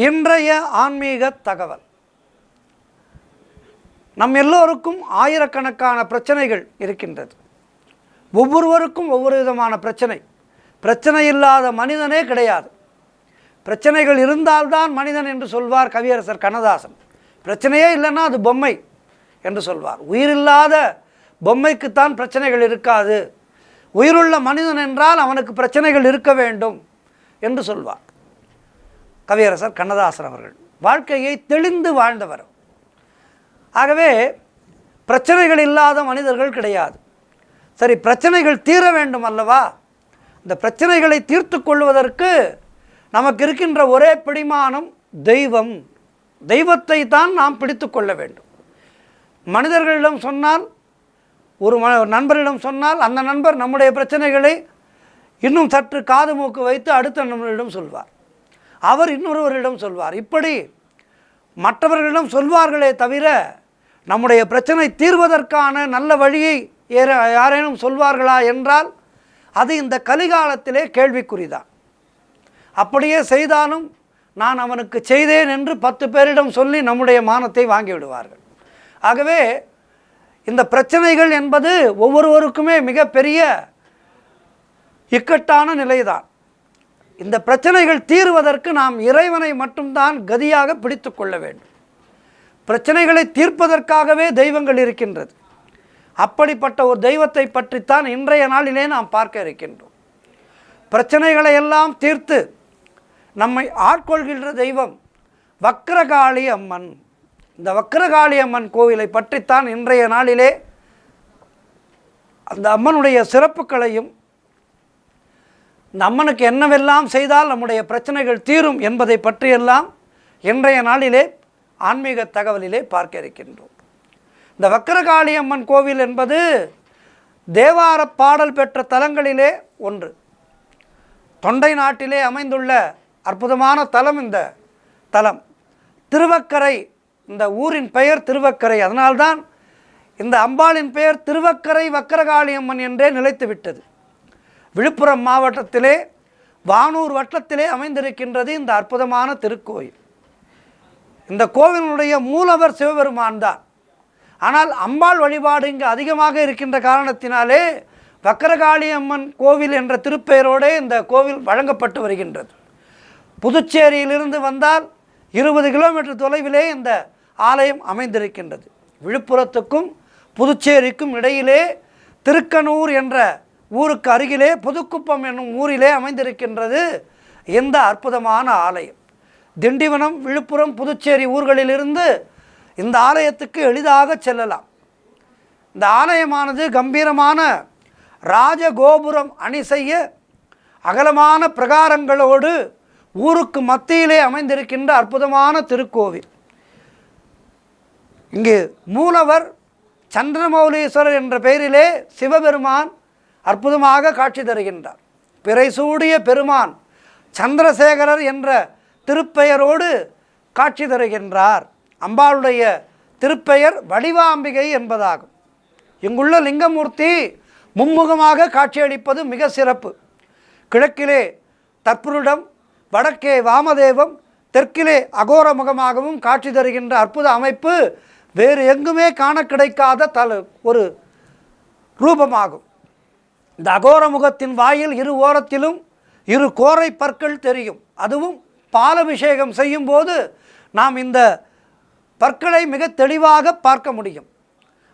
இன்றைய ஆன்மீக தகவல். நம் எல்லோருக்கும் ஆயிரக்கணக்கான பிரச்சனைகள் இருக்கின்றது. ஒவ்வொருவருக்கும் ஒவ்வொரு விதமான பிரச்சனை இல்லாத மனிதனே கிடையாது. பிரச்சனைகள் இருந்தால்தான் மனிதன் என்று சொல்வார் கவியரசர் கண்ணதாசன். பிரச்சனையே இல்லைன்னா அது பொம்மை என்று சொல்வார். உயிரில்லாத பொம்மைக்குத்தான் பிரச்சனைகள் இருக்காது, உயிருள்ள மனிதன் என்றால் அவனுக்கு பிரச்சனைகள் இருக்க வேண்டும் என்று சொல்வார் கவியரசர் கண்ணதாசன் அவர்கள். வாழ்க்கையை தெளிந்து வாழ்ந்தவர். ஆகவே பிரச்சனைகள் இல்லாத மனிதர்கள் கிடையாது. சரி, பிரச்சனைகள் தீர வேண்டும் அல்லவா? இந்த பிரச்சனைகளை தீர்த்து கொள்வதற்கு நமக்கு இருக்கின்ற ஒரே பிடிமானம் தெய்வம். தெய்வத்தை தான் நாம் பிடித்து கொள்ள வேண்டும். மனிதர்களிடம் சொன்னால், ஒரு நண்பரிடம் சொன்னால், அந்த நண்பர் நம்முடைய பிரச்சனைகளை இன்னும் சற்று காது மூக்கு வைத்து அடுத்த நண்பரிடம் சொல்வார், அவர் இன்னொருவரிடம் சொல்வார். இப்படி மற்றவர்களிடம் சொல்வார்களே தவிர நம்முடைய பிரச்சனை தீர்வதற்கான நல்ல வழியை யாரேனும் சொல்வார்களா என்றால் அது இந்த கலிகாலத்திலே கேள்விக்குறிதான். அப்படியே செய்தாலும் நான் அவனுக்கு செய்தேன் என்று 10 பேரிடம் சொல்லி நம்முடைய மானத்தை வாங்கிவிடுவார்கள். ஆகவே இந்த பிரச்சனைகள் என்பது ஒவ்வொருவருக்குமே மிகப்பெரிய இக்கட்டான நிலைதான். இந்த பிரச்சனைகள் தீர்வதற்கு நாம் இறைவனை மட்டும்தான் கதியாக பிடித்து கொள்ள வேண்டும். பிரச்சனைகளை தீர்ப்பதற்காகவே தெய்வங்கள் இருக்கின்றது. அப்படிப்பட்ட ஒரு தெய்வத்தை பற்றித்தான் இன்றைய நாளிலே நாம் பார்க்க இருக்கின்றோம். பிரச்சனைகளை எல்லாம் தீர்த்து நம்மை ஆட்கொள்கின்ற தெய்வம் வக்ரகாளி அம்மன். இந்த வக்ரகாளி அம்மன் கோவிலை பற்றித்தான் இன்றைய நாளிலே அந்த அம்மனுடைய சிறப்புகளையும், இந்த அம்மனுக்கு என்னவெல்லாம் செய்தால் நம்முடைய பிரச்சனைகள் தீரும் என்பதை பற்றியெல்லாம் இன்றைய நாளிலே ஆன்மீக தகவலிலே பார்க்க இருக்கின்றோம். இந்த வக்ரகாளி அம்மன் கோவில் என்பது தேவார பாடல் பெற்ற தலங்களிலே ஒன்று. தொண்டை நாட்டிலே அமைந்துள்ள அற்புதமான தலம் இந்த தலம். திருவக்கரை, இந்த ஊரின் பெயர் திருவக்கரை. அதனால்தான் இந்த அம்பாளின் பெயர் திருவக்கரை வக்ரகாளி அம்மன் என்றே நிலைத்து விட்டது. விழுப்புரம் மாவட்டத்திலே வானூர் வட்டத்திலே அமைந்திருக்கின்றது இந்த அற்புதமான திருக்கோயில். இந்த கோவிலுடைய மூலவர் சிவபெருமான் தான். ஆனால் அம்பாள் வழிபாடு இங்கு அதிகமாக இருக்கின்ற காரணத்தினாலே வக்ரகாளி அம்மன் கோவில் என்ற திருப்பெயரோடே இந்த கோவில் வழங்கப்பட்டு வருகின்றது. புதுச்சேரியிலிருந்து வந்தால் 20 கிலோமீட்டர் தொலைவிலே இந்த ஆலயம் அமைந்திருக்கின்றது. விழுப்புரத்துக்கும் புதுச்சேரிக்கும் இடையிலே திருக்கனூர் என்ற ஊருக்கு அருகிலே புதுக்குப்பம் என்னும் ஊரிலே அமைந்திருக்கின்றது இந்த அற்புதமான ஆலயம். திண்டிவனம், விழுப்புரம், புதுச்சேரி ஊர்களிலிருந்து இந்த ஆலயத்துக்கு எளிதாக செல்லலாம். இந்த ஆலயமானது கம்பீரமான ராஜகோபுரம் அணி செய்ய அகலமான பிரகாரங்களோடு ஊருக்கு மத்தியிலே அமைந்திருக்கின்ற அற்புதமான திருக்கோவில். இங்கு மூலவர் சந்திரமௌலீஸ்வரர் என்ற பெயரிலே சிவபெருமான் அற்புதமாக காட்சி தருகின்றார். பிறைசூடிய பெருமான் சந்திரசேகரர் என்ற திருப்பெயரோடு காட்சி தருகின்றார். அம்பாளுடைய திருப்பெயர் வடிவாம்பிகை என்பதாகும். இங்குள்ள லிங்கமூர்த்தி மும்முகமாக காட்சியளிப்பது மிக சிறப்பு. கிழக்கிலே தற்புருடம், வடக்கே வாமதேவம், தெற்கிலே அகோரமுகமாகவும் காட்சி தருகின்ற அற்புத அமைப்பு வேறு எங்குமே காண கிடைக்காத ஒரு ரூபமாகும். இந்த அகோரமுகத்தின் வாயில் இரு ஓரத்திலும் 2 கோரை பற்கள் தெரியும். அதுவும் பாலபிஷேகம் செய்யும் போது நாம் இந்த பற்களை மிக தெளிவாக பார்க்க முடியும்.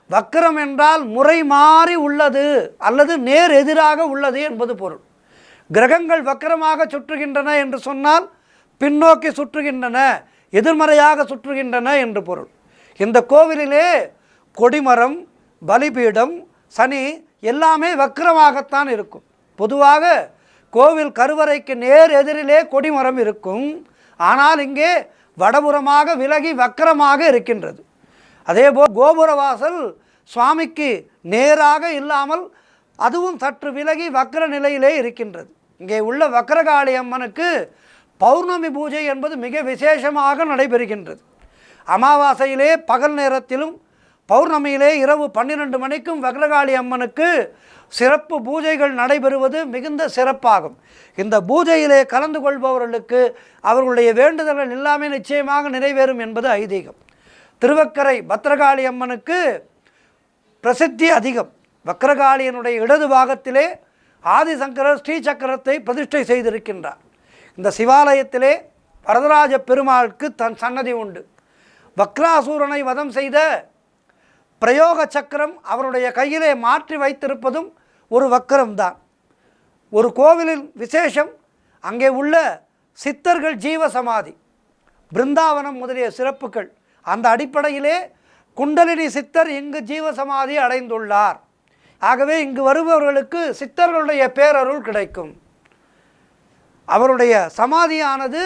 வக்ரம் என்றால் முறை மாறி உள்ளது அல்லது நேர் எதிராக உள்ளது என்பது பொருள். கிரகங்கள் வக்ரமாக சுற்றுகின்றன என்று சொன்னால் பின்னோக்கி சுற்றுகின்றன, எதிர்மறையாக சுற்றுகின்றன என்று பொருள். இந்த கோவிலிலே கொடிமரம், பலிபீடம், சனி எல்லாமே வக்ரமாகத்தான் இருக்கும். பொதுவாக கோவில் கருவறைக்கு நேர் எதிரிலே கொடிமரம் இருக்கும். ஆனால் இங்கே வடபுறமாக விலகி வக்கரமாக இருக்கின்றது. அதேபோல் கோபுரவாசல் சுவாமிக்கு நேராக இல்லாமல் அதுவும் சற்று விலகி வக்கர நிலையிலே இருக்கின்றது. இங்கே உள்ள வக்ரகாளி அம்மனுக்கு பௌர்ணமி பூஜை என்பது மிக விசேஷமாக நடைபெறுகின்றது. அமாவாசையிலே பகல் நேரத்திலும், பௌர்ணமியிலே இரவு 12 மணிக்கும் வக்ரகாளி அம்மனுக்கு சிறப்பு பூஜைகள் நடைபெறுவது மிகுந்த சிறப்பாகும். இந்த பூஜையிலே கலந்து கொள்பவர்களுக்கு அவர்களுடைய வேண்டுதல்கள் எல்லாமே நிச்சயமாக நிறைவேறும் என்பது ஐதீகம். திருவக்கரை பத்ரகாளி அம்மனுக்கு பிரசித்தி அதிகம். வக்ரகாளியனுடைய இடது பாகத்திலே ஆதிசங்கரர் ஸ்ரீசக்கரத்தை பிரதிஷ்டை செய்திருக்கின்றார். இந்த சிவாலயத்திலே வரதராஜ பெருமாளுக்கு தன் சன்னதி உண்டு. வக்ராசூரனை வதம் செய்த பிரயோக சக்கரம் அவருடைய கையிலே மாற்றி வைத்திருப்பதும் ஒரு வக்கரம்தான். ஒரு கோவிலின் விசேஷம் அங்கே உள்ள சித்தர்கள் ஜீவசமாதி, பிருந்தாவனம் முதலிய சிறப்புகள். அந்த அடிப்படையிலே குண்டலினி சித்தர் இங்கு ஜீவசமாதி அடைந்துள்ளார். ஆகவே இங்கு வருபவர்களுக்கு சித்தர்களுடைய பேரருள் கிடைக்கும். அவருடைய சமாதியானது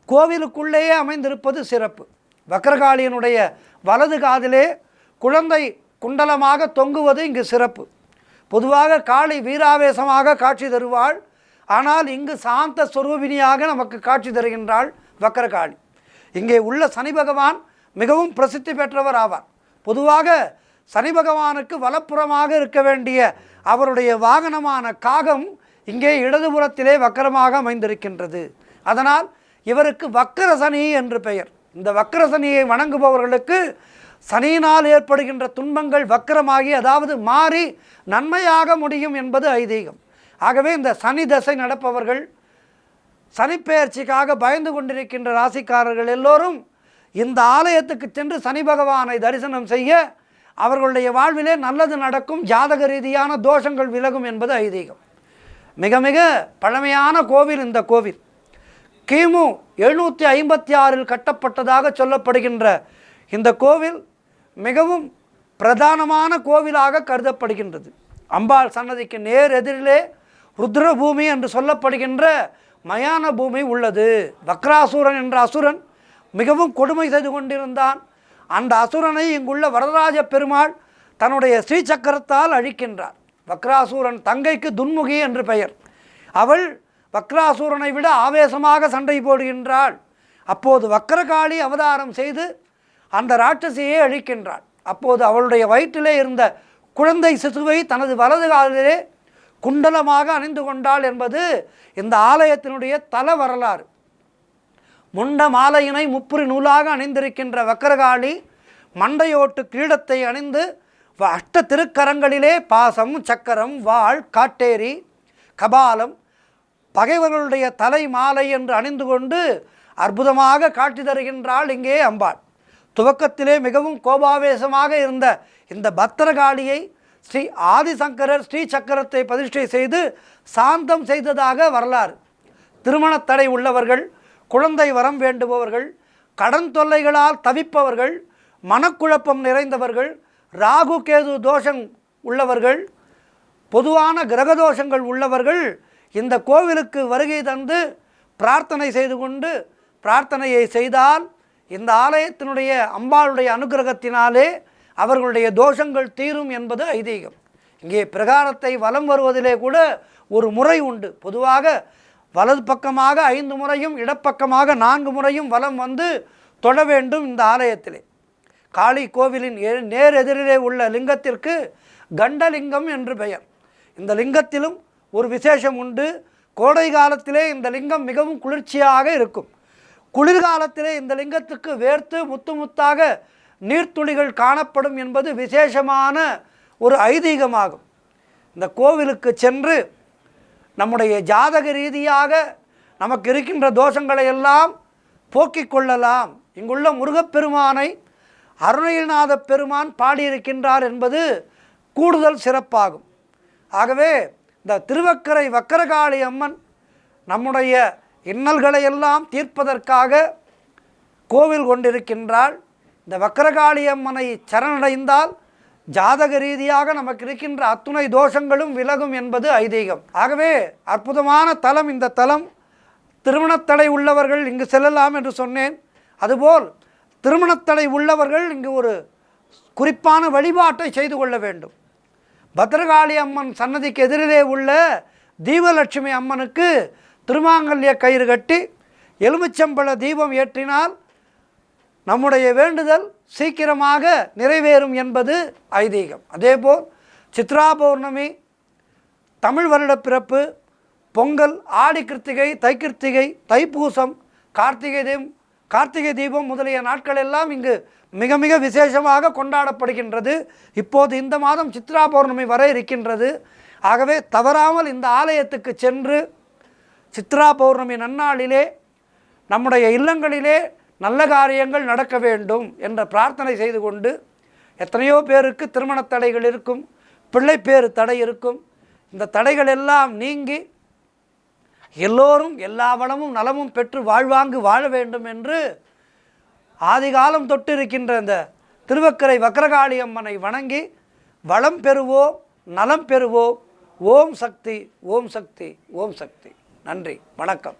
கோவிலுக்குள்ளேயே அமைந்திருப்பது சிறப்பு. வக்ரகாளியனுடைய வலது காதிலே குழந்தை குண்டலமாக தொங்குவது இங்கு சிறப்பு. பொதுவாக காளி வீராவேசமாக காட்சி தருவாள். ஆனால் இங்கு சாந்த ஸ்வரூபிணியாக நமக்கு காட்சி தருகின்றாள் வக்ரகாளி. இங்கே உள்ள சனி பகவான் மிகவும் பிரசித்தி பெற்றவர் ஆவார். பொதுவாக சனி பகவானுக்கு வலப்புறமாக இருக்க வேண்டிய அவருடைய வாகனமான காகம் இங்கே இடதுபுறத்திலே வக்கரமாக அமைந்திருக்கின்றது. அதனால் இவருக்கு வக்கர சனி என்று பெயர். இந்த வக்கர சனியை வணங்குபவர்களுக்கு சனியினால் ஏற்படுகின்ற துன்பங்கள் வக்கரமாகி, அதாவது மாறி நன்மையாக முடியும் என்பது ஐதீகம். ஆகவே இந்த சனி தசை நடப்பவர்கள், சனிப்பெயர்ச்சிக்காக பயந்து கொண்டிருக்கின்ற ராசிக்காரர்கள் எல்லோரும் இந்த ஆலயத்துக்கு சென்று சனி பகவானை தரிசனம் செய்ய அவர்களுடைய வாழ்விலே நல்லது நடக்கும், ஜாதக ரீதியான தோஷங்கள் விலகும் என்பது ஐதீகம். மிக மிக பழமையான கோவில் இந்த கோவில். கிமு 756 கட்டப்பட்டதாக சொல்லப்படுகின்ற இந்த கோவில் மிகவும் பிரதானமான கோவிலாக கருதப்படுகின்றது. அம்பாள் சன்னதிக்கு நேர் எதிரிலே ருத்ரபூமி என்று சொல்லப்படுகின்ற மயான பூமி உள்ளது. வக்ராசூரன் என்ற அசுரன் மிகவும் கொடுமை செய்து கொண்டிருந்தான். அந்த அசுரனை இங்குள்ள வரதராஜ பெருமாள் தன்னுடைய ஸ்ரீசக்கரத்தால் அழிக்கின்றார். வக்ராசூரன் தங்கைக்கு துன்முகி என்று பெயர். அவள் வக்ராசூரனை விட ஆவேசமாக சண்டை போடுகின்றாள். அப்போது வக்ரகாளி அவதாரம் செய்து அந்த ராட்சசியை அழிக்கின்றாள். அப்போது அவளுடைய வயிற்றிலே இருந்த குழந்தை சிசுவை தனது வலது காலிலே குண்டலமாக அணிந்து கொண்டாள் என்பது இந்த ஆலயத்தினுடைய தல வரலாறு. முண்ட மாலையினை முப்புரி நூலாக அணிந்திருக்கின்ற வக்ரகாளி மண்டையோட்டு கிரீடத்தை அணிந்து அஷ்ட திருக்கரங்களிலே பாசம், சக்கரம், வாள், காட்டேரி, கபாலம், பகைவர்களுடைய தலை மாலை என்று அணிந்து கொண்டு அற்புதமாக காட்சி தருகின்றாள் இங்கே அம்பாள். துவக்கத்திலே மிகவும் கோபாவேசமாக இருந்த இந்த பத்திரகாளியை ஸ்ரீ ஆதிசங்கரர் ஸ்ரீ சக்கரத்தை பிரதிஷ்டை செய்து சாந்தம் செய்ததாக வரலாறு. திருமணத்தடை உள்ளவர்கள், குழந்தை வரம் வேண்டுபவர்கள், கடன் தொல்லைகளால் தவிப்பவர்கள், மனக்குழப்பம் நிறைந்தவர்கள், ராகு கேது தோஷம் உள்ளவர்கள், பொதுவான கிரகதோஷங்கள் உள்ளவர்கள் இந்த கோவிலுக்கு வருகை தந்து பிரார்த்தனை செய்து கொண்டு பிரார்த்தனையை செய்தால் இந்த ஆலயத்தினுடைய அம்பாளுடைய அனுகிரகத்தினாலே அவர்களுடைய தோஷங்கள் தீரும் என்பது ஐதீகம். இங்கே பிரகாரத்தை வலம் வருவதிலே கூட ஒரு முறை உண்டு. பொதுவாக வலது பக்கமாக 5 முறையும் இடப்பக்கமாக 4 முறையும் வலம் வந்து தொழ வேண்டும் இந்த ஆலயத்திலே. காளி கோவிலின் நேர் எதிரிலே உள்ள லிங்கத்திற்கு கண்டலிங்கம் என்று பெயர். இந்த லிங்கத்திலும் ஒரு விசேஷம் உண்டு. கோடை காலத்திலே இந்த லிங்கம் மிகவும் குளிர்ச்சியாக இருக்கும். குளிர்காலத்திலே இந்த லிங்கத்துக்கு வேர்த்து முத்து முத்தாக நீர்த்துளிகள் காணப்படும் என்பது விசேஷமான ஒரு ஐதீகமாகும். இந்த கோவிலுக்கு சென்று நம்முடைய ஜாதக ரீதியாக நமக்கு இருக்கின்ற தோஷங்களை எல்லாம் போக்கிக் கொள்ளலாம். இங்குள்ள முருகப்பெருமானை அருணகிரிநாத பெருமான் பாடியிருக்கின்றார் என்பது கூடுதல் சிறப்பாகும். ஆகவே இந்த திருவக்கரை வக்கரகாளி அம்மன் நம்முடைய இன்னல்களை எல்லாம் தீர்ப்பதற்காக கோவில் கொண்டிருக்கின்றாள். இந்த வக்கரகாளி அம்மனை சரணடைந்தால் ஜாதக ரீதியாக நமக்கு இருக்கின்ற அத்துணை தோஷங்களும் விலகும் என்பது ஐதீகம். ஆகவே அற்புதமான தலம் இந்த தலம். திருமணத்தடை உள்ளவர்கள் இங்கு செல்லலாம் என்று சொன்னேன். அதுபோல் திருமணத்தடை உள்ளவர்கள் இங்கு ஒரு குறிப்பான வழிபாட்டை செய்து கொள்ள வேண்டும். பத்ரகாளி அம்மன் சன்னதிக்கு எதிரிலே உள்ள தீபலட்சுமி அம்மனுக்கு திருமாங்கல்ய கயிறு கட்டி எலுமிச்சம்பழ தீபம் ஏற்றினால் நம்முடைய வேண்டுதல் சீக்கிரமாக நிறைவேறும் என்பது ஐதீகம். அதேபோல் சித்ரா பௌர்ணமி, தமிழ் வருட பிறப்பு, பொங்கல், ஆடி கிருத்திகை, தைக்கிருத்திகை, தைப்பூசம், கார்த்திகை தீபம் முதலிய நாட்கள் எல்லாம் இங்கு மிக மிக விசேஷமாக கொண்டாடப்படுகின்றது. இப்போது இந்த மாதம் சித்ரா பௌர்ணமி வரை இருக்கின்றது. ஆகவே தவறாமல் இந்த ஆலயத்துக்கு சென்று சித்ரா பௌர்ணமி நன்னாளிலே நம்முடைய இல்லங்களிலே நல்ல காரியங்கள் நடக்க வேண்டும் என்ற பிரார்த்தனை செய்து கொண்டு, எத்தனையோ பேருக்கு திருமண தடைகள் இருக்கும், பிள்ளைப்பேறு தடை இருக்கும். இந்த தடைகள் எல்லாம் நீங்கி எல்லோரும் எல்லா வளமும் நலமும் பெற்று வாழ்வாங்கு வாழ வேண்டும் என்று ஆதிகாலம் தொட்டு இருக்கின்ற இந்த திருவக்கரை வக்ரகாளி அம்மனை வணங்கி வளம் பெறுவோம், நலம் பெறுவோம். ஓம் சக்தி, ஓம் சக்தி, ஓம் சக்தி. நன்றி, வணக்கம்.